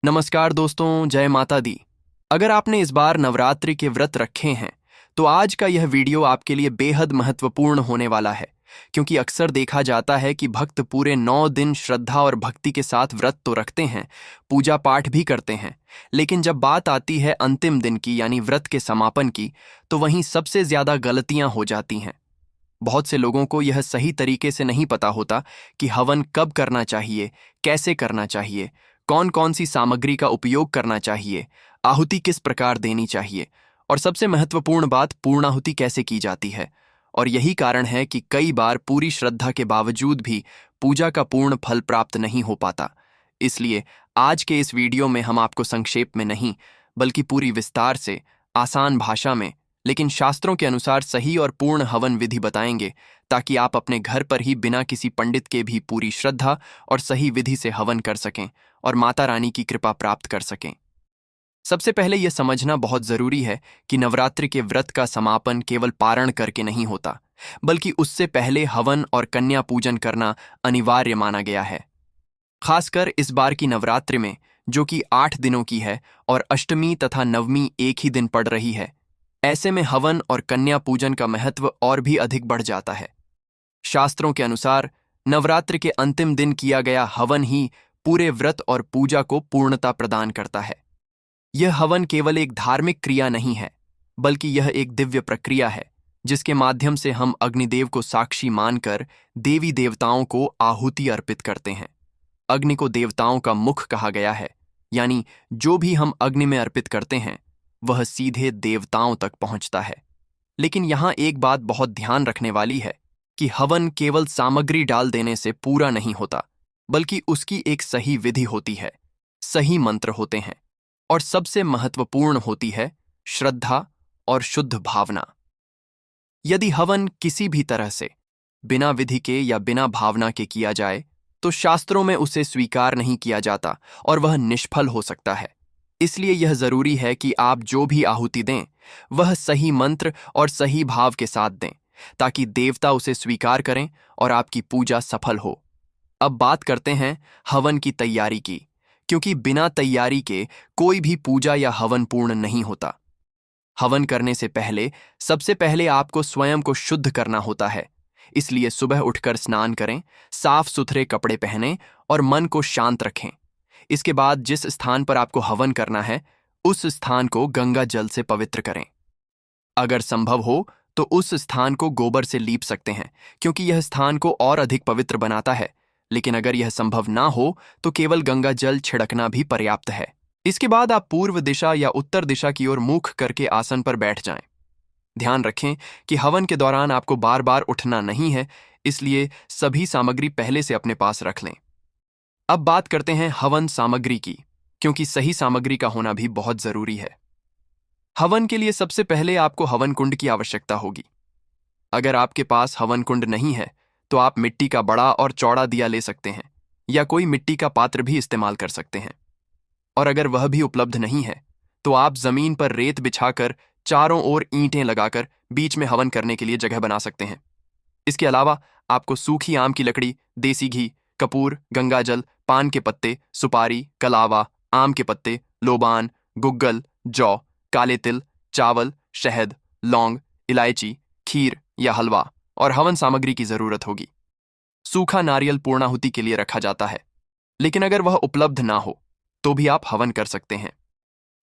नमस्कार दोस्तों, जय माता दी। अगर आपने इस बार नवरात्रि के व्रत रखे हैं तो आज का यह वीडियो आपके लिए बेहद महत्वपूर्ण होने वाला है, क्योंकि अक्सर देखा जाता है कि भक्त पूरे 9 दिन श्रद्धा और भक्ति के साथ व्रत तो रखते हैं, पूजा पाठ भी करते हैं, लेकिन जब बात आती है अंतिम दिन की यानी व्रत के समापन की, तो वहीं सबसे ज्यादा गलतियां हो जाती हैं। बहुत से लोगों को यह सही तरीके से नहीं पता होता कि हवन कब करना चाहिए, कैसे करना चाहिए, कौन कौन सी सामग्री का उपयोग करना चाहिए, आहुति किस प्रकार देनी चाहिए और सबसे महत्वपूर्ण बात, पूर्णाहुति कैसे की जाती है। और यही कारण है कि कई बार पूरी श्रद्धा के बावजूद भी पूजा का पूर्ण फल प्राप्त नहीं हो पाता। इसलिए आज के इस वीडियो में हम आपको संक्षेप में नहीं, बल्कि पूरी विस्तार से, आसान भाषा में, लेकिन शास्त्रों के अनुसार सही और पूर्ण हवन विधि बताएंगे, ताकि आप अपने घर पर ही बिना किसी पंडित के भी पूरी श्रद्धा और सही विधि से हवन कर सकें और माता रानी की कृपा प्राप्त कर सकें। सबसे पहले यह समझना बहुत जरूरी है कि नवरात्रि के व्रत का समापन केवल पारण करके नहीं होता, बल्कि उससे पहले हवन और कन्या पूजन करना अनिवार्य माना गया है। खासकर इस बार की नवरात्रि में, जो कि 8 दिनों की है और अष्टमी तथा नवमी एक ही दिन पड़ रही है, ऐसे में हवन और कन्या पूजन का महत्व और भी अधिक बढ़ जाता है। शास्त्रों के अनुसार नवरात्रि के अंतिम दिन किया गया हवन ही पूरे व्रत और पूजा को पूर्णता प्रदान करता है। यह हवन केवल एक धार्मिक क्रिया नहीं है, बल्कि यह एक दिव्य प्रक्रिया है, जिसके माध्यम से हम अग्निदेव को साक्षी मानकर देवी देवताओं को आहुति अर्पित करते हैं। अग्नि को देवताओं का मुख कहा गया है, यानी जो भी हम अग्नि में अर्पित करते हैं वह सीधे देवताओं तक पहुंचता है। लेकिन यहां एक बात बहुत ध्यान रखने वाली है कि हवन केवल सामग्री डाल देने से पूरा नहीं होता, बल्कि उसकी एक सही विधि होती है, सही मंत्र होते हैं और सबसे महत्वपूर्ण होती है श्रद्धा और शुद्ध भावना। यदि हवन किसी भी तरह से बिना विधि के या बिना भावना के किया जाए तो शास्त्रों में उसे स्वीकार नहीं किया जाता और वह निष्फल हो सकता है। इसलिए यह जरूरी है कि आप जो भी आहुति दें वह सही मंत्र और सही भाव के साथ दें, ताकि देवता उसे स्वीकार करें और आपकी पूजा सफल हो। अब बात करते हैं हवन की तैयारी की, क्योंकि बिना तैयारी के कोई भी पूजा या हवन पूर्ण नहीं होता। हवन करने से पहले सबसे पहले आपको स्वयं को शुद्ध करना होता है। इसलिए सुबह उठकर स्नान करें, साफ सुथरे कपड़े पहनें और मन को शांत रखें। इसके बाद जिस स्थान पर आपको हवन करना है उस स्थान को गंगा जल से पवित्र करें। अगर संभव हो तो उस स्थान को गोबर से लीप सकते हैं, क्योंकि यह स्थान को और अधिक पवित्र बनाता है। लेकिन अगर यह संभव ना हो तो केवल गंगा जल छिड़कना भी पर्याप्त है। इसके बाद आप पूर्व दिशा या उत्तर दिशा की ओर मुख करके आसन पर बैठ जाएं। ध्यान रखें कि हवन के दौरान आपको बार बार उठना नहीं है, इसलिए सभी सामग्री पहले से अपने पास रख लें। अब बात करते हैं हवन सामग्री की, क्योंकि सही सामग्री का होना भी बहुत जरूरी है। हवन के लिए सबसे पहले आपको हवन कुंड की आवश्यकता होगी। अगर आपके पास हवन कुंड नहीं है तो आप मिट्टी का बड़ा और चौड़ा दिया ले सकते हैं, या कोई मिट्टी का पात्र भी इस्तेमाल कर सकते हैं। और अगर वह भी उपलब्ध नहीं है तो आप जमीन पर रेत बिछाकर चारों ओर ईंटें लगाकर बीच में हवन करने के लिए जगह बना सकते हैं। इसके अलावा आपको सूखी आम की लकड़ी, देसी घी, कपूर, गंगाजल, पान के पत्ते, सुपारी, कलावा, आम के पत्ते, लोबान, गुग्गल, जौ, काले तिल, चावल, शहद, लौंग, इलायची, खीर या हलवा और हवन सामग्री की जरूरत होगी। सूखा नारियल पूर्णाहुति के लिए रखा जाता है, लेकिन अगर वह उपलब्ध ना हो तो भी आप हवन कर सकते हैं।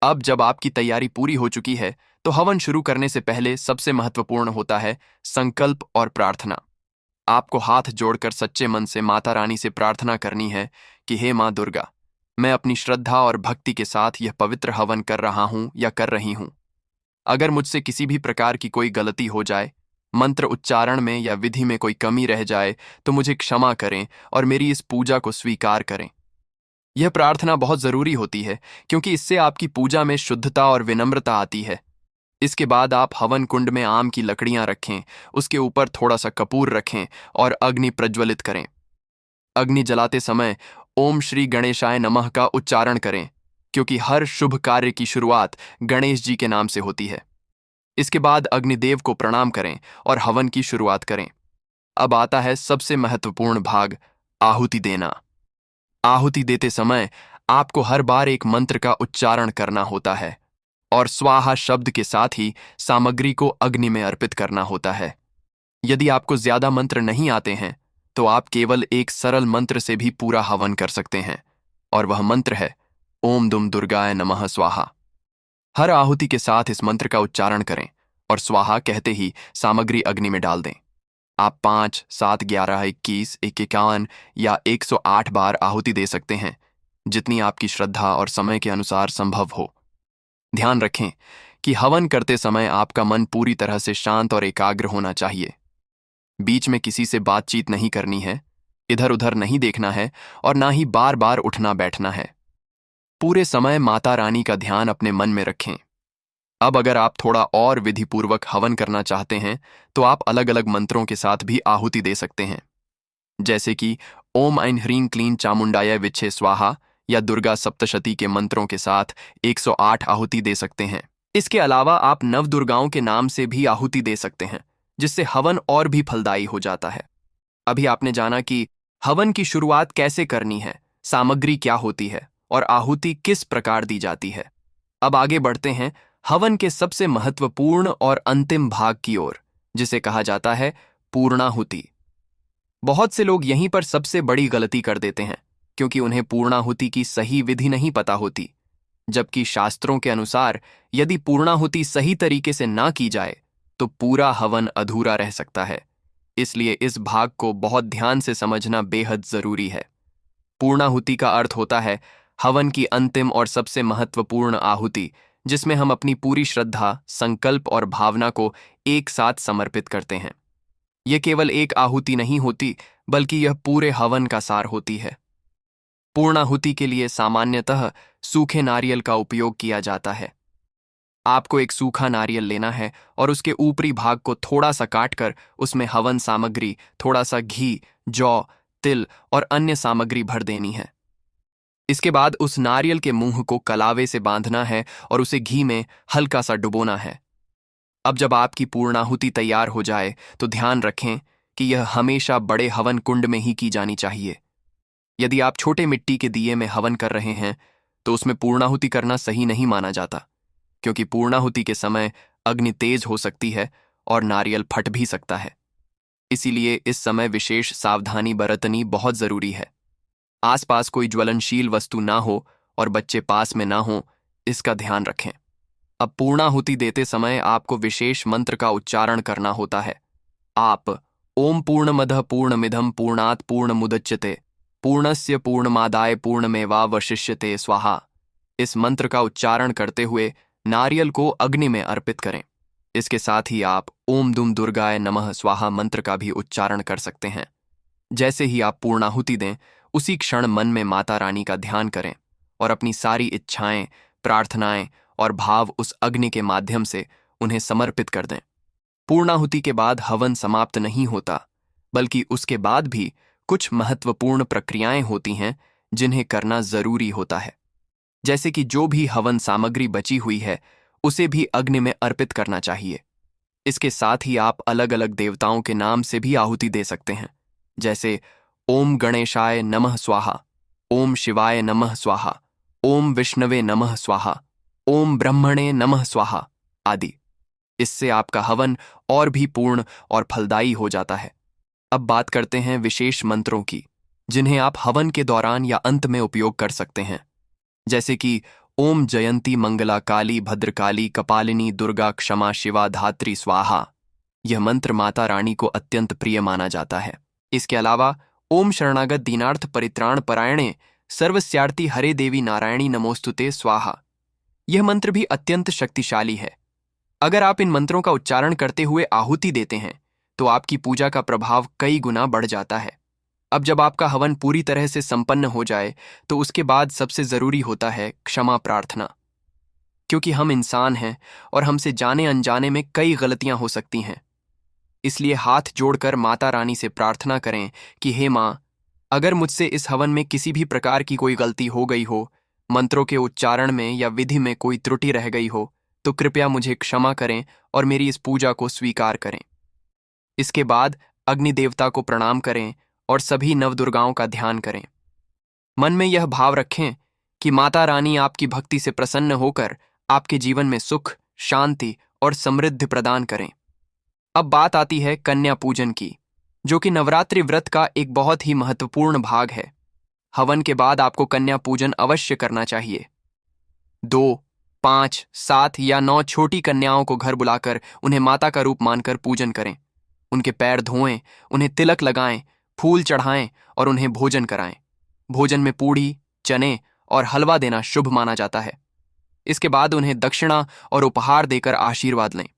अब जब आपकी तैयारी पूरी हो चुकी है तो हवन शुरू करने से पहले सबसे महत्वपूर्ण होता है संकल्प और प्रार्थना। आपको हाथ जोड़कर सच्चे मन से माता रानी से प्रार्थना करनी है कि हे माँ दुर्गा, मैं अपनी श्रद्धा और भक्ति के साथ यह पवित्र हवन कर रहा हूं या कर रही हूं। अगर मुझसे किसी भी प्रकार की कोई गलती हो जाए, मंत्र उच्चारण में या विधि में कोई कमी रह जाए, तो मुझे क्षमा करें और मेरी इस पूजा को स्वीकार करें। यह प्रार्थना बहुत जरूरी होती है, क्योंकि इससे आपकी पूजा में शुद्धता और विनम्रता आती है। इसके बाद आप हवन कुंड में आम की लकड़ियां रखें, उसके ऊपर थोड़ा सा कपूर रखें और अग्नि प्रज्वलित करें। अग्नि जलाते समय ओम श्री गणेशाय नमः का उच्चारण करें, क्योंकि हर शुभ कार्य की शुरुआत गणेश जी के नाम से होती है। इसके बाद अग्निदेव को प्रणाम करें और हवन की शुरुआत करें। अब आता है सबसे महत्वपूर्ण भाग, आहुति देना। आहुति देते समय आपको हर बार एक मंत्र का उच्चारण करना होता है और स्वाहा शब्द के साथ ही सामग्री को अग्नि में अर्पित करना होता है। यदि आपको ज्यादा मंत्र नहीं आते हैं तो आप केवल एक सरल मंत्र से भी पूरा हवन कर सकते हैं, और वह मंत्र है ओम दुम दुर्गाय नमः स्वाहा। हर आहुति के साथ इस मंत्र का उच्चारण करें और स्वाहा कहते ही सामग्री अग्नि में डाल दें। आप 5, 7, 11, 21, 51 या 108 बार आहुति दे सकते हैं, जितनी आपकी श्रद्धा और समय के अनुसार संभव हो। ध्यान रखें कि हवन करते समय आपका मन पूरी तरह से शांत और एकाग्र होना चाहिए। बीच में किसी से बातचीत नहीं करनी है, इधर उधर नहीं देखना है और ना ही बार बार उठना बैठना है। पूरे समय माता रानी का ध्यान अपने मन में रखें। अब अगर आप थोड़ा और विधिपूर्वक हवन करना चाहते हैं तो आप अलग अलग मंत्रों के साथ भी आहुति दे सकते हैं, जैसे कि ओम ऐं ह्रीं क्लीं चामुंडाय विच्छे स्वाहा या दुर्गा सप्तशती के मंत्रों के साथ 108 आहुति दे सकते हैं। इसके अलावा आप नवदुर्गाओं के नाम से भी आहुति दे सकते हैं, जिससे हवन और भी फलदायी हो जाता है। अभी आपने जाना कि हवन की शुरुआत कैसे करनी है, सामग्री क्या होती है और आहुति किस प्रकार दी जाती है। अब आगे बढ़ते हैं हवन के सबसे महत्वपूर्ण और अंतिम भाग की ओर, जिसे कहा जाता है पूर्णाहुति। बहुत से लोग यहीं पर सबसे बड़ी गलती कर देते हैं, क्योंकि उन्हें पूर्णाहुति की सही विधि नहीं पता होती। जबकि शास्त्रों के अनुसार यदि पूर्णाहुति सही तरीके से ना की जाए तो पूरा हवन अधूरा रह सकता है। इसलिए इस भाग को बहुत ध्यान से समझना बेहद जरूरी है। पूर्णाहुति का अर्थ होता है हवन की अंतिम और सबसे महत्वपूर्ण आहुति, जिसमें हम अपनी पूरी श्रद्धा, संकल्प और भावना को एक साथ समर्पित करते हैं। यह केवल एक आहुति नहीं होती, बल्कि यह पूरे हवन का सार होती है। पूर्णाहुति के लिए सामान्यतः सूखे नारियल का उपयोग किया जाता है। आपको एक सूखा नारियल लेना है और उसके ऊपरी भाग को थोड़ा सा काटकर उसमें हवन सामग्री, थोड़ा सा घी, जौ, तिल और अन्य सामग्री भर देनी है। इसके बाद उस नारियल के मुंह को कलावे से बांधना है और उसे घी में हल्का सा डुबोना है। अब जब आपकी पूर्णाहुति तैयार हो जाए तो ध्यान रखें कि यह हमेशा बड़े हवन कुंड में ही की जानी चाहिए। यदि आप छोटे मिट्टी के दिए में हवन कर रहे हैं तो उसमें पूर्णाहुति करना सही नहीं माना जाता, क्योंकि पूर्णाहुति के समय अग्नि तेज हो सकती है और नारियल फट भी सकता है। इसीलिए इस समय विशेष सावधानी बरतनी बहुत जरूरी है। आसपास कोई ज्वलनशील वस्तु ना हो और बच्चे पास में ना हो, इसका ध्यान रखें। अब पूर्णाहुति देते समय आपको विशेष मंत्र का उच्चारण करना होता है। आप ओम पूर्णमदः पूर्णमिदं पूर्णात् पूर्णमुदच्यते पूर्णस्य पूर्णमादाय पूर्णमेवावशिष्यते स्वाहा, इस मंत्र का उच्चारण करते हुए नारियल को अग्नि में अर्पित करें। इसके साथ ही आप ओम दुम दुर्गाय नमः स्वाहा मंत्र का भी उच्चारण कर सकते हैं। जैसे ही आप पूर्णाहुति दें, उसी क्षण मन में माता रानी का ध्यान करें और अपनी सारी इच्छाएं, प्रार्थनाएं और भाव उस अग्नि के माध्यम से उन्हें समर्पित कर दें। पूर्णाहुति के बाद हवन समाप्त नहीं होता, बल्कि उसके बाद भी कुछ महत्वपूर्ण प्रक्रियाएं होती हैं जिन्हें करना जरूरी होता है। जैसे कि जो भी हवन सामग्री बची हुई है उसे भी अग्नि में अर्पित करना चाहिए। इसके साथ ही आप अलग अलग देवताओं के नाम से भी आहुति दे सकते हैं, जैसे ओम गणेशाय नमः स्वाहा, ओम शिवाय नमः स्वाहा, ओम विष्णवे नमः स्वाहा, ओम ब्रह्मणे नमः स्वाहा आदि। इससे आपका हवन और भी पूर्ण और फलदायी हो जाता है। अब बात करते हैं विशेष मंत्रों की, जिन्हें आप हवन के दौरान या अंत में उपयोग कर सकते हैं, जैसे कि ओम जयंती मंगला काली भद्रकाली कपालिनी दुर्गा क्षमा शिवा धात्री स्वाहा। यह मंत्र माता रानी को अत्यंत प्रिय माना जाता है। इसके अलावा ओम शरणागत दीनार्थ परित्राण परायणे सर्वस्यार्ति हरे देवी नारायणी नमोस्तुते स्वाहा। यह मंत्र भी अत्यंत शक्तिशाली है। अगर आप इन मंत्रों का उच्चारण करते हुए आहुति देते हैं तो आपकी पूजा का प्रभाव कई गुना बढ़ जाता है। अब जब आपका हवन पूरी तरह से संपन्न हो जाए तो उसके बाद सबसे जरूरी होता है क्षमा प्रार्थना, क्योंकि हम इंसान हैं और हमसे जाने अनजाने में कई गलतियां हो सकती हैं। इसलिए हाथ जोड़कर माता रानी से प्रार्थना करें कि हे माँ, अगर मुझसे इस हवन में किसी भी प्रकार की कोई गलती हो गई हो, मंत्रों के उच्चारण में या विधि में कोई त्रुटि रह गई हो, तो कृपया मुझे क्षमा करें और मेरी इस पूजा को स्वीकार करें। इसके बाद अग्नि देवता को प्रणाम करें और सभी नवदुर्गाओं का ध्यान करें। मन में यह भाव रखें कि माता रानी आपकी भक्ति से प्रसन्न होकर आपके जीवन में सुख, शांति और समृद्धि प्रदान करें। अब बात आती है कन्या पूजन की, जो कि नवरात्रि व्रत का एक बहुत ही महत्वपूर्ण भाग है। हवन के बाद आपको कन्या पूजन अवश्य करना चाहिए। 2, 5, 7 या 9 छोटी कन्याओं को घर बुलाकर उन्हें माता का रूप मानकर पूजन करें। उनके पैर धोएं, उन्हें तिलक लगाएं, फूल चढ़ाएं और उन्हें भोजन कराएं। भोजन में पूड़ी, चने और हलवा देना शुभ माना जाता है। इसके बाद उन्हें दक्षिणा और उपहार देकर आशीर्वाद लें।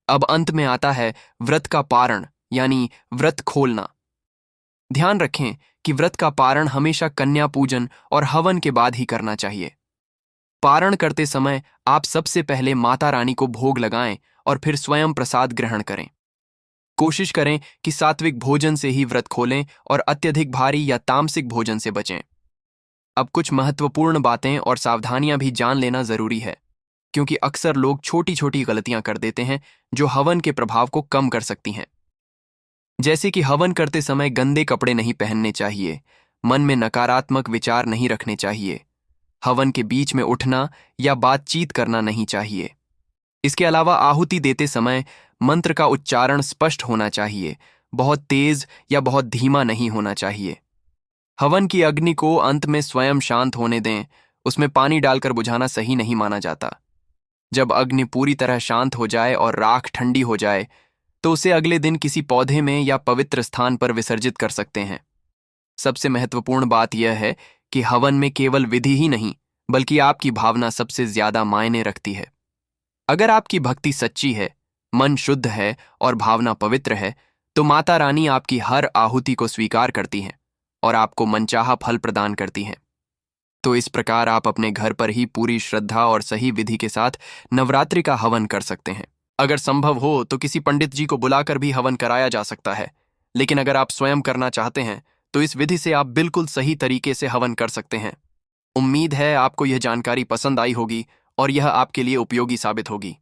अब अंत में आता है व्रत का पारण, यानी व्रत खोलना। ध्यान रखें कि व्रत का पारण हमेशा कन्या पूजन और हवन के बाद ही करना चाहिए। पारण करते समय आप सबसे पहले माता रानी को भोग लगाएं और फिर स्वयं प्रसाद ग्रहण करें। कोशिश करें कि सात्विक भोजन से ही व्रत खोलें और अत्यधिक भारी या तामसिक भोजन से बचें। अब कुछ महत्वपूर्ण बातें और सावधानियां भी जान लेना जरूरी है, क्योंकि अक्सर लोग छोटी छोटी गलतियां कर देते हैं जो हवन के प्रभाव को कम कर सकती हैं। जैसे कि हवन करते समय गंदे कपड़े नहीं पहनने चाहिए, मन में नकारात्मक विचार नहीं रखने चाहिए, हवन के बीच में उठना या बातचीत करना नहीं चाहिए। इसके अलावा आहुति देते समय मंत्र का उच्चारण स्पष्ट होना चाहिए, बहुत तेज या बहुत धीमा नहीं होना चाहिए। हवन की अग्नि को अंत में स्वयं शांत होने दें, उसमें पानी डालकर बुझाना सही नहीं माना जाता। जब अग्नि पूरी तरह शांत हो जाए और राख ठंडी हो जाए तो उसे अगले दिन किसी पौधे में या पवित्र स्थान पर विसर्जित कर सकते हैं। सबसे महत्वपूर्ण बात यह है कि हवन में केवल विधि ही नहीं, बल्कि आपकी भावना सबसे ज्यादा मायने रखती है। अगर आपकी भक्ति सच्ची है, मन शुद्ध है और भावना पवित्र है, तो माता रानी आपकी हर आहुति को स्वीकार करती हैं और आपको मनचाहा फल प्रदान करती हैं। तो इस प्रकार आप अपने घर पर ही पूरी श्रद्धा और सही विधि के साथ नवरात्रि का हवन कर सकते हैं। अगर संभव हो तो किसी पंडित जी को बुलाकर भी हवन कराया जा सकता है, लेकिन अगर आप स्वयं करना चाहते हैं तो इस विधि से आप बिल्कुल सही तरीके से हवन कर सकते हैं। उम्मीद है आपको यह जानकारी पसंद आई होगी और यह आपके लिए उपयोगी साबित होगी।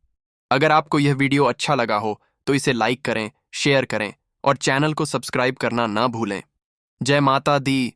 अगर आपको यह वीडियो अच्छा लगा हो तो इसे लाइक करें, शेयर करें और चैनल को सब्सक्राइब करना ना भूलें। जय माता दी।